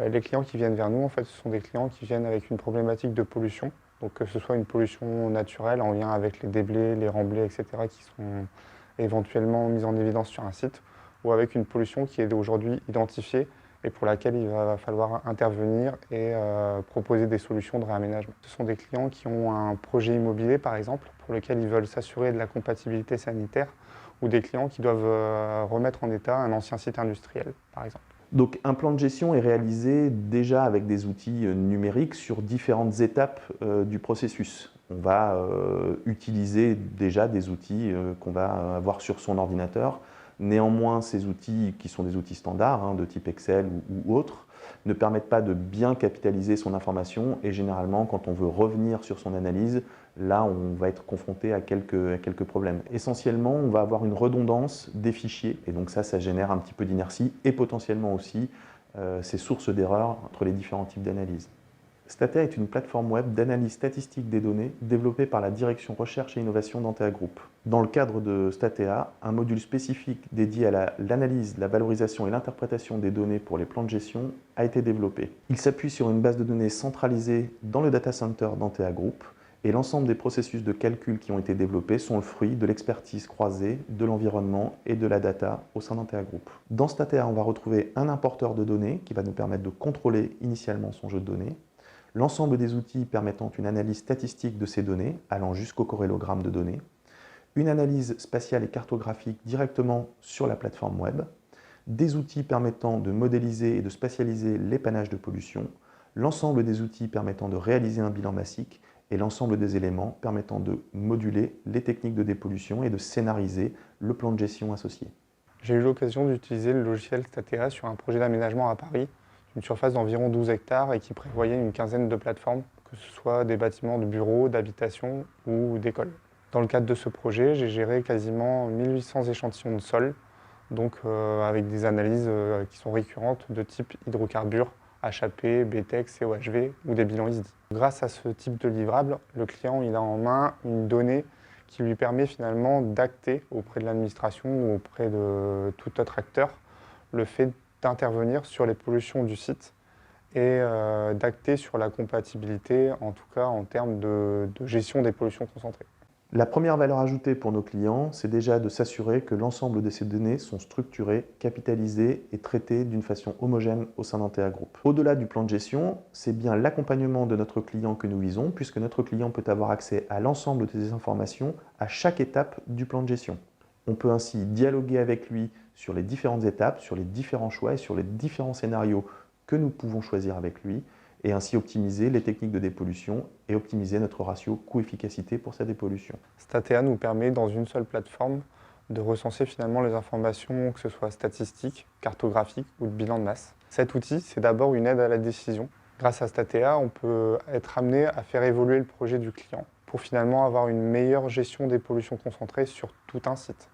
Les clients qui viennent vers nous, en fait, ce sont des clients qui viennent avec une problématique de pollution. Donc que ce soit une pollution naturelle en lien avec les déblais, les remblais, etc., qui sont éventuellement mis en évidence sur un site, ou avec une pollution qui est aujourd'hui identifiée et pour laquelle il va falloir intervenir et proposer des solutions de réaménagement. Ce sont des clients qui ont un projet immobilier, par exemple, pour lequel ils veulent s'assurer de la compatibilité sanitaire, ou des clients qui doivent remettre en état un ancien site industriel, par exemple. Donc un plan de gestion est réalisé déjà avec des outils numériques sur différentes étapes du processus. On va utiliser déjà des outils qu'on va avoir sur son ordinateur. Néanmoins, ces outils, qui sont des outils standards, de type Excel ou autres, ne permettent pas de bien capitaliser son information et généralement, quand on veut revenir sur son analyse, là, on va être confronté à quelques problèmes. Essentiellement, on va avoir une redondance des fichiers et donc ça génère un petit peu d'inertie et potentiellement aussi ces sources d'erreurs entre les différents types d'analyse. Statea est une plateforme web d'analyse statistique des données développée par la Direction Recherche et Innovation d'Antea Group. Dans le cadre de Statea, un module spécifique dédié à l'analyse, la valorisation et l'interprétation des données pour les plans de gestion a été développé. Il s'appuie sur une base de données centralisée dans le data center d'Antea Group et l'ensemble des processus de calcul qui ont été développés sont le fruit de l'expertise croisée de l'environnement et de la data au sein d'Antea Group. Dans Statea, on va retrouver un importeur de données qui va nous permettre de contrôler initialement son jeu de données, l'ensemble des outils permettant une analyse statistique de ces données, allant jusqu'au corrélogramme de données, une analyse spatiale et cartographique directement sur la plateforme web, des outils permettant de modéliser et de spatialiser l'épannage de pollution, l'ensemble des outils permettant de réaliser un bilan massique et l'ensemble des éléments permettant de moduler les techniques de dépollution et de scénariser le plan de gestion associé. J'ai eu l'occasion d'utiliser le logiciel Statea sur un projet d'aménagement à Paris, une surface d'environ 12 hectares et qui prévoyait une quinzaine de plateformes, que ce soit des bâtiments de bureaux, d'habitation ou d'écoles. Dans le cadre de ce projet, j'ai géré quasiment 1800 échantillons de sol, donc avec des analyses qui sont récurrentes de type hydrocarbures, HAP, BTEX, COHV ou des bilans ISDI. Grâce à ce type de livrable, le client il a en main une donnée qui lui permet finalement d'acter auprès de l'administration ou auprès de tout autre acteur le fait d'intervenir sur les pollutions du site et d'acter sur la compatibilité, en tout cas en termes de gestion des pollutions concentrées. La première valeur ajoutée pour nos clients, c'est déjà de s'assurer que l'ensemble de ces données sont structurées, capitalisées et traitées d'une façon homogène au sein d'Antea Group. Au-delà du plan de gestion, c'est bien l'accompagnement de notre client que nous visons, puisque notre client peut avoir accès à l'ensemble de ces informations à chaque étape du plan de gestion. On peut ainsi dialoguer avec lui sur les différentes étapes, sur les différents choix et sur les différents scénarios que nous pouvons choisir avec lui, et ainsi optimiser les techniques de dépollution et optimiser notre ratio coût-efficacité pour sa dépollution. Statea nous permet dans une seule plateforme de recenser finalement les informations, que ce soit statistiques, cartographiques ou de bilan de masse. Cet outil, c'est d'abord une aide à la décision. Grâce à Statea, on peut être amené à faire évoluer le projet du client pour finalement avoir une meilleure gestion des pollutions concentrées sur tout un site.